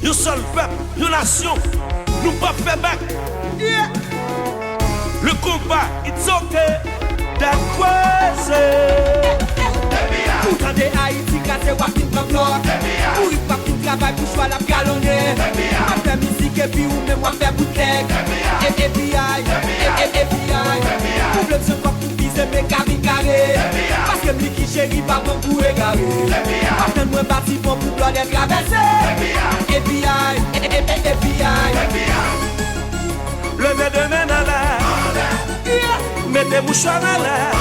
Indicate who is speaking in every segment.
Speaker 1: Une seule peuple, une nation, nous pas faire back. Yeah. Le combat, it's okay, that crazy.
Speaker 2: Pourtant de Haïti, cassé Wakin comme l'or. Pour y pas tout travail, pour choix la galonner. On fait musique et puis ou même on fait bootleg. FBI, pour le seul pour viser mes carrés carrés. Parce que lui qui chérit pas bon pour égarer. Après moi parti pour bloc d'être traversé. FBI.
Speaker 1: Levez de main dans l'air, mettez mouchoir dans l'air,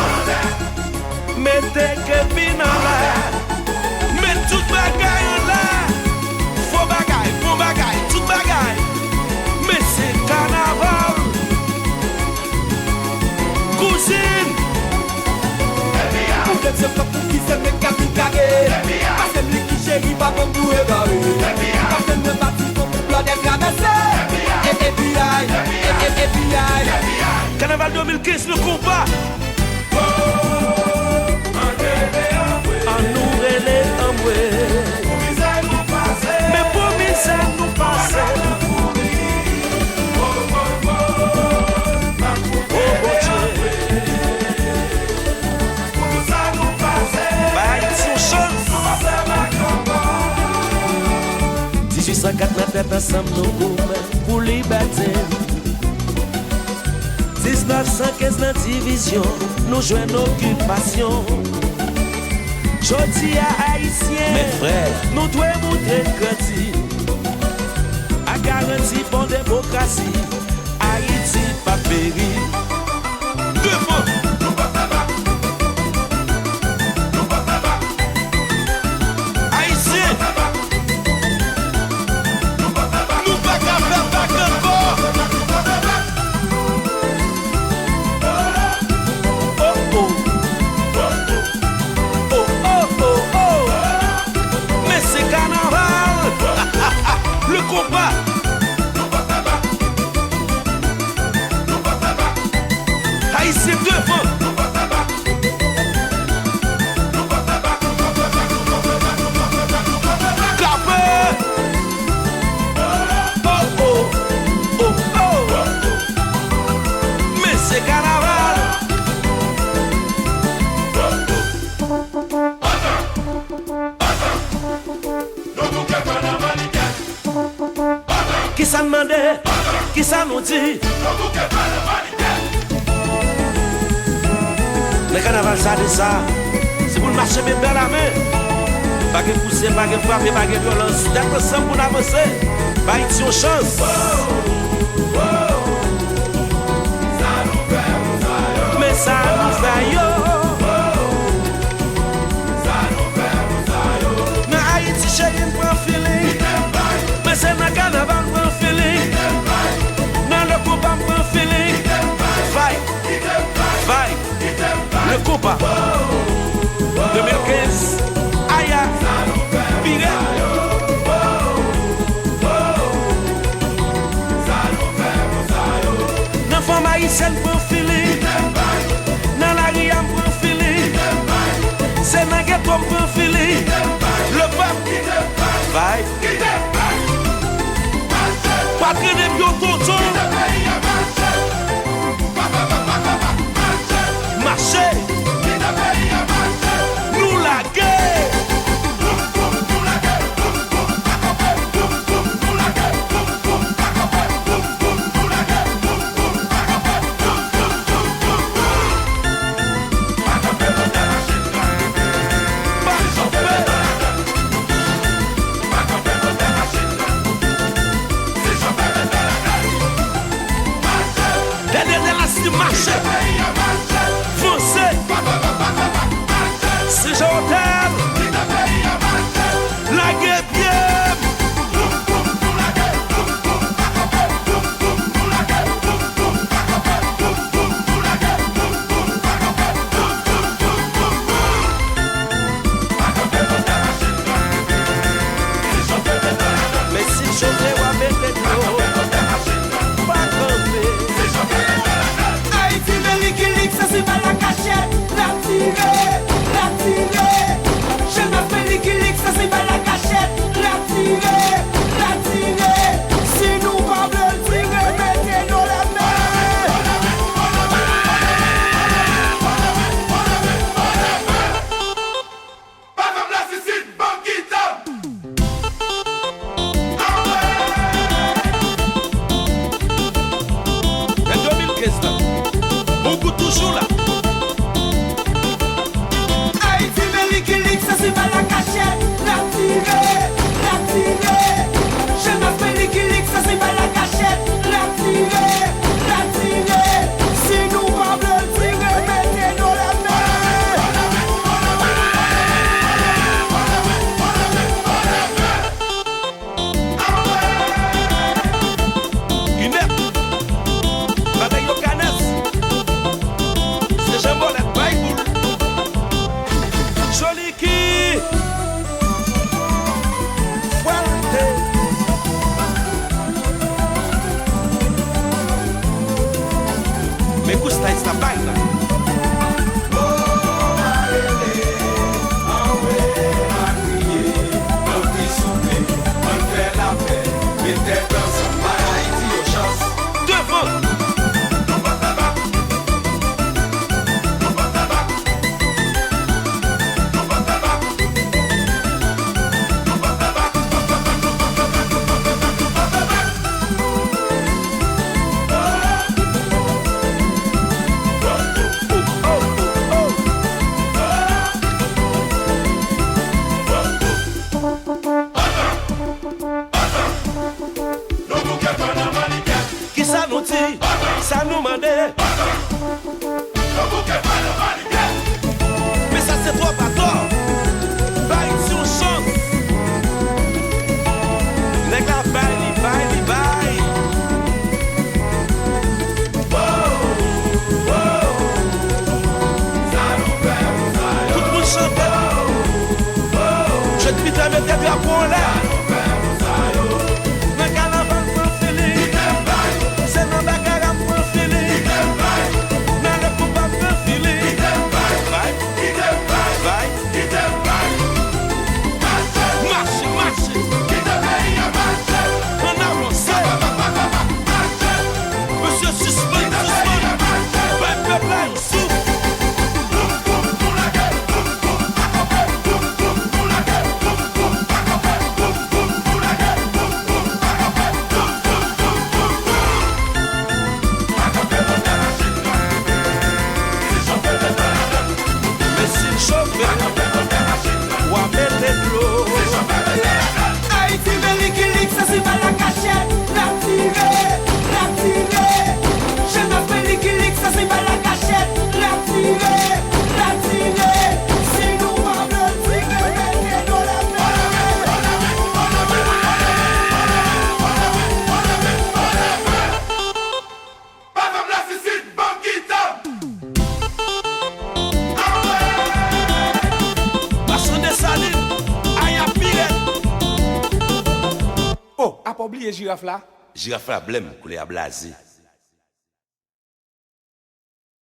Speaker 1: mettez képi dans l'air, mettez tout bagaille en l'air, faux bagaille, tout bagaille, mais c'est carnaval, cousine.
Speaker 2: Pour le seul pour viser mes carrés carrés. Parce que lui qui chérit pas bon pour égarer. Parce que moi parti pour bloc d'être traversé. FBI.
Speaker 1: Carnaval 2015, le combat. En nous relais en moué. Mais pour misère nous passer. Oh bon Dieu. Bah, ils sont chance. 1804 la tête ensemble nous pour liberté. 1915 la division, nous jouons occupation. Jodi à haïtien, mes frères, nous devons montrer crédit. À garantie pour démocratie, Haïti pas péri. Devant. Combat. Haïtien devant. Capé. Oh. Mais c'est carnaval. Qui ça demandait? Qui ça nous dit? Le carnaval ça dit ça. C'est pour marcher même dans la main. Pas que pousser, pas que frapper, pas que violence. D'être ensemble pour avancer. Pas une chance. Mais ça nous fait yo. Mais Haïti chérie me prend feeling. Mais c'est dans le carnaval me prend feeling. Dans le combat me prend feeling. Fight. Le combat 2015. Aya. Pire. Dans femme haïtienne prend feeling. Dans la rue me prend feeling. C'est dans le ghetto me prend feeling. Le peuple. Fight. Pas traîner biototo. Marcher. Nous la guerre. Marcher, foncer, c'est Jordan, la guerre bien. Mais si je vais avec les gros, pas camper.
Speaker 2: Ça c'est pas la cachette, la tirer. Je m'appelle Likilik, ça c'est pas la cachette, la tirer.
Speaker 1: ça baille là. Ça nous mande. Mais ça c'est trop pas tort. Baille si on chante. Les gars baille. Tout le monde chante. Je te dis ta mettre des drapeaux là.
Speaker 2: Oublié girafe là.
Speaker 1: Girafe là, blême, coulé à blasé.